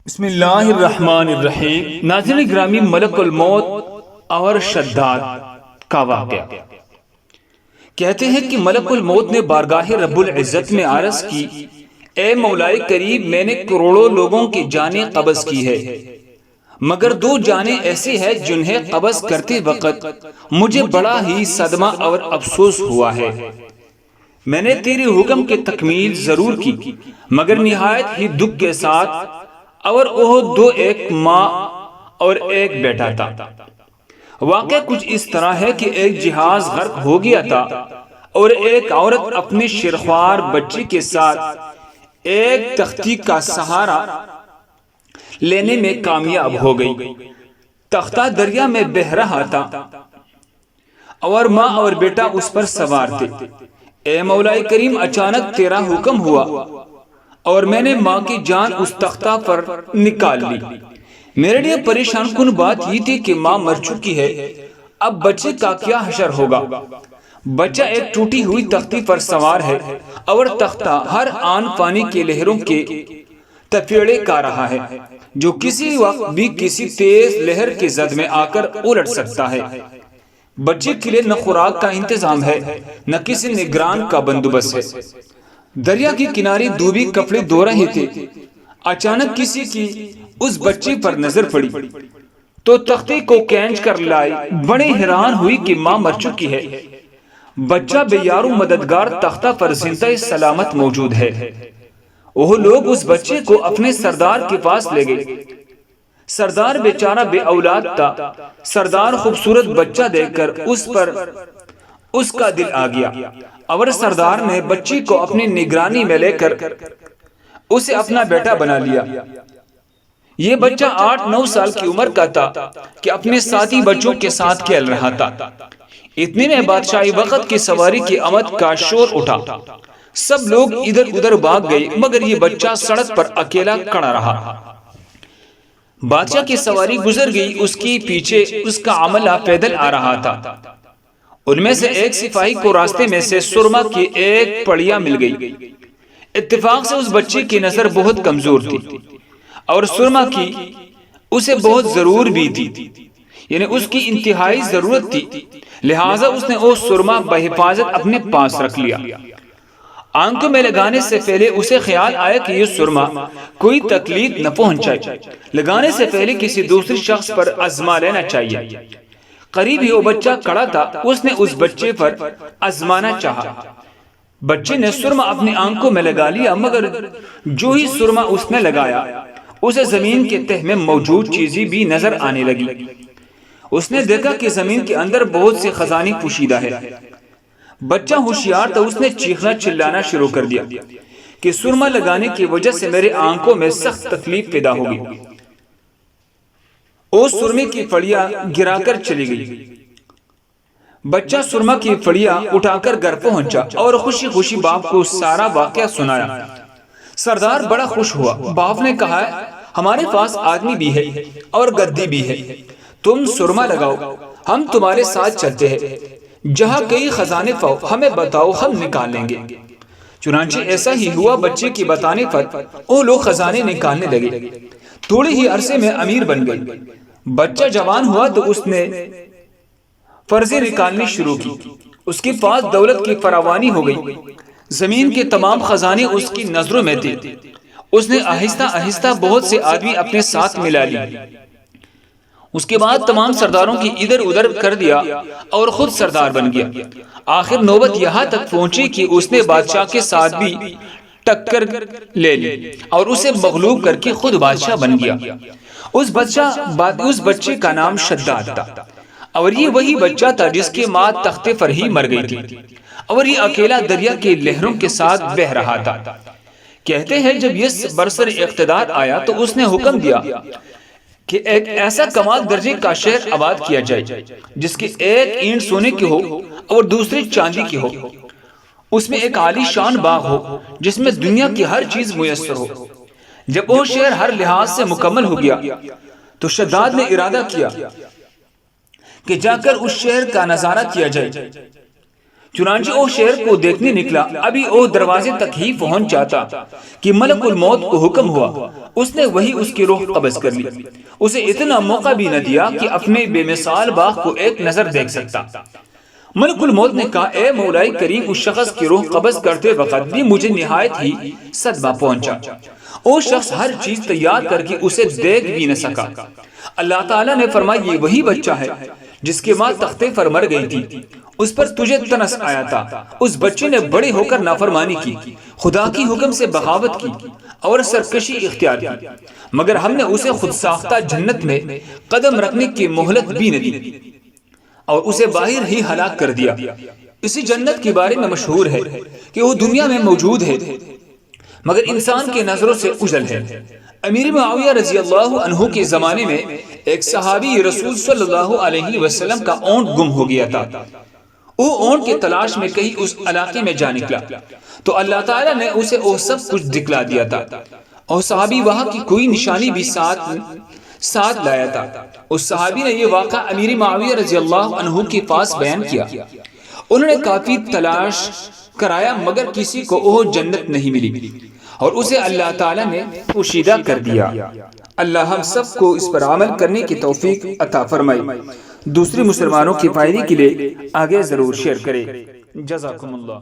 بسم اللہ الرحمن الرحیم۔ ناظرین گرامی، ملک الموت اور شداد کا واقعہ۔ کہتے ہیں کہ ملک الموت نے بارگاہ رب العزت میں عرض کی، اے مولائے کریم، میں نے کروڑوں لوگوں کی جانیں قبض کی ہے، مگر دو جانیں ایسی ہیں جنہیں قبض کرتے وقت مجھے بڑا ہی صدمہ اور افسوس ہوا ہے۔ میں نے تیرے حکم کی تکمیل ضرور کی، مگر نہایت ہی دکھ کے ساتھ، اور وہ دو، ایک ماں اور ایک بیٹا تھا۔ واقعہ کچھ اس طرح ہے کہ ایک جہاز غرق ہو گیا تھا اور ایک عورت اپنے شیرخوار بچے کے ساتھ ایک تختی کا سہارا لینے میں کامیاب ہو گئی۔ تختہ دریا میں بہہ رہا تھا اور ماں اور بیٹا اس پر سوار تھے۔ اے مولا کریم، اچانک تیرا حکم ہوا اور میں نے ماں کی جان اس تختہ پر نکال لی۔ میرے لیے پریشان کن بات یہ تھی کہ ماں مر چکی ہے، اب بچے کا کیا حشر ہوگا؟ بچہ ایک ٹوٹی ہوئی تختی پر سوار ہے اور تختہ ہر آن پانی کے لہروں کے تفیڑے کا رہا ہے، جو کسی وقت بھی کسی تیز لہر کی زد میں آ کر الٹ سکتا ہے۔ بچے کے لیے نہ خوراک کا انتظام ہے، نہ کسی نگران کا بندوبست ہے۔ دریا کے کنارے دھوبی کپڑے دھو رہے تھے۔ اچانک کسی کی اس بچے پر نظر پڑی تو تختے کو کھینچ کر لائی۔ بڑے حیران ہوئی کہ ماں مر چکی ہے، بچہ بے یار و مددگار تختہ پر زندہ سلامت موجود ہے۔ وہ لوگ اس بچے کو اپنے سردار کے پاس لے گئے۔ سردار بیچارہ بے اولاد تھا۔ سردار خوبصورت بچہ دیکھ کر اس پر اس کا دل آ گیا اور سردار نے بچی کو اپنی نگرانی میں لے کر اسے اپنا بیٹا بنا لیا۔ یہ بچہ 8-9 سال کی عمر کا تھا کہ اپنے ساتھی بچوں کے ساتھ کھیل رہا تھا۔ اتنے میں بادشاہی وقت کی سواری کی آمد کا شور اٹھا۔ سب لوگ ادھر ادھر بھاگ گئے، مگر یہ بچہ سڑک پر اکیلا کھڑا رہا۔ بادشاہ کی سواری گزر گئی، اس کے پیچھے اس کا عملہ پیدل آ رہا تھا۔ ان میں سے ایک سپاہی کو راستے میں سے سرما کی ایک پڑیا مل گئی۔ اتفاق سے اس بچے کی نظر بہت کمزور تھی اور سرما کی اسے بہت ضرور بھی تھی، یعنی اس کی انتہائی ضرورت تھی، لہٰذا اس نے وہ سرما بحفاظت اپنے پاس رکھ لیا۔ آنکھوں میں لگانے سے پہلے اسے خیال آیا کہ یہ سرما کوئی تکلیف نہ پہنچائے، لگانے سے پہلے کسی دوسرے شخص پر آزما لینا چاہیے۔ قریب ہی وہ بچہ کھڑا تھا، اس نے اس بچے پر آزمانا چاہا۔ بچے نے سرما اپنی آنکھوں میں لگا لیا، مگر جو ہی سرما اس نے لگایا، اسے زمین کے تہہ میں موجود چیزیں بھی نظر آنے لگی۔ اس نے دیکھا کہ زمین کے اندر بہت سے خزانے پوشیدہ ہے۔ بچہ ہوشیار تھا، اس نے چیخنا چلانا شروع کر دیا کہ سرما لگانے کی وجہ سے میرے آنکھوں میں سخت تکلیف پیدا ہوگی۔ وہ سرمے کی پھڑیا گرا کر چلی گئی۔ بچہ سرما کی پھڑیا اٹھا کر گھر پہنچا اور خوشی خوشی باپ کو سارا واقعہ سنایا۔ سردار بڑا خوش ہوا۔ باپ نے کہا، ہمارے پاس آدمی بھی ہے اور گدی بھی ہے، تم سرما لگاؤ، ہم تمہارے ساتھ چلتے ہیں، جہاں کئی خزانے پاؤ ہمیں بتاؤ، ہم نکال لیں گے۔ چنانچہ ایسا ہی ہوا۔ بچے کے بتانے پر وہ لوگ خزانے نکالنے لگے۔ تھوڑے ہی عرصے میں امیر بن گئے۔ بچہ جوان ہوا تو اس نے فرضیں نکالنی شروع کی۔ اس کے پاس دولت کی فراوانی ہو گئی، زمین کے تمام خزانے اس کی نظروں میں تھے۔ اس نے آہستہ آہستہ بہت سے آدمی اپنے ساتھ ملا لی۔ اس کے بعد تمام سرداروں کی ادھر ادھر کر دیا اور خود سردار بن گیا۔ آخر نوبت یہاں تک پہنچی کہ اس نے بادشاہ کے ساتھ بھی ٹکر لے لی اور اسے مغلوب کر کے خود بادشاہ بن گیا۔ اس بچے کا نام شداد تھا، اور یہ وہی بچہ تھا جس کی ماں تختے پر ہی مر گئی تھی، اور یہ اکیلا دریا کے لہروں کے ساتھ بہہ رہا تھا۔ کہتے ہیں جب یہ برسر اقتدار آیا تو اس نے حکم دیا کہ ایک ایسا کمال درجے کا شہر آباد کیا جائے جس کی ایک اینٹ سونے کی ہو اور دوسری چاندی کی ہو، اس میں ایک عالی شان باغ ہو جس میں دنیا کی ہر چیز میسر ہو۔ جب وہ شہر ہر لحاظ سے مکمل ہو گیا تو شداد نے ارادہ کیا کہ جا کر اس شہر کا نظارہ کیا جائے، چنانچہ وہ شہر کو دیکھنے نکلا، ابھی وہ دروازے تک ہی پہنچ جاتا کہ ملک الموت کو حکم ہوا، اس نے وہی اس کی روح قبض کر لی، اسے اتنا موقع بھی نہ دیا کہ اپنے بے مثال باغ کو ایک نظر دیکھ سکتا۔ ملک الموت نے کہا، اے مولا کریم، اس شخص کی روح قبض کرتے وقت بھی مجھے نہایت ہی صدمہ پہنچا، وہ شخص ہر چیز تیار کر کے اسے دیکھ بھی نہ سکا۔ اللہ تعالیٰ نے فرمایا، یہ وہی بچہ ہے جس کی ماں تختے پر مر گئی تھی، اس پر تجھے تنس آیا تھا، اس بچے نے بڑے ہو کر نافرمانی کی، خدا کی حکم سے بغاوت کی اور سرکشی اختیار کی، مگر ہم نے اسے خود ساختہ جنت میں قدم رکھنے کی مہلت بھی نہ دی اور اسے باہر ہی ہلاک کر دیا۔ اسی جنت کے بارے میں مشہور ہے کہ وہ دنیا میں موجود ہے مگر انسان کے نظروں سے اجل ہے۔ امیر معاویہ رضی اللہ عنہ کے زمانے میں ایک صحابی رسول صلی اللہ علیہ وسلم کا اونٹ گم ہو گیا تھا، وہ اونٹ کی تلاش میں کہیں اس علاقے میں جا نکلا تو اللہ تعالیٰ نے اسے وہ سب کچھ دکھلا دیا تھا، اور صحابی وہاں کی کوئی نشانی بھی ساتھ لایا تھا۔ اس صحابی نے یہ واقعہ امیر معاویہ رضی اللہ عنہ کے پاس بیان کیا، انہوں نے کافی تلاش کرایا مگر کسی کو وہ جنت نہیں ملی اور اسے اللہ تعالیٰ نے پوشیدہ کر دیا۔ اللہ ہم سب کو اس پر عمل کرنے کی توفیق عطا فرمائے، دوسرے مسلمانوں کے فائدے کے لیے آگے ضرور شیئر کرے۔ جزاکم اللہ۔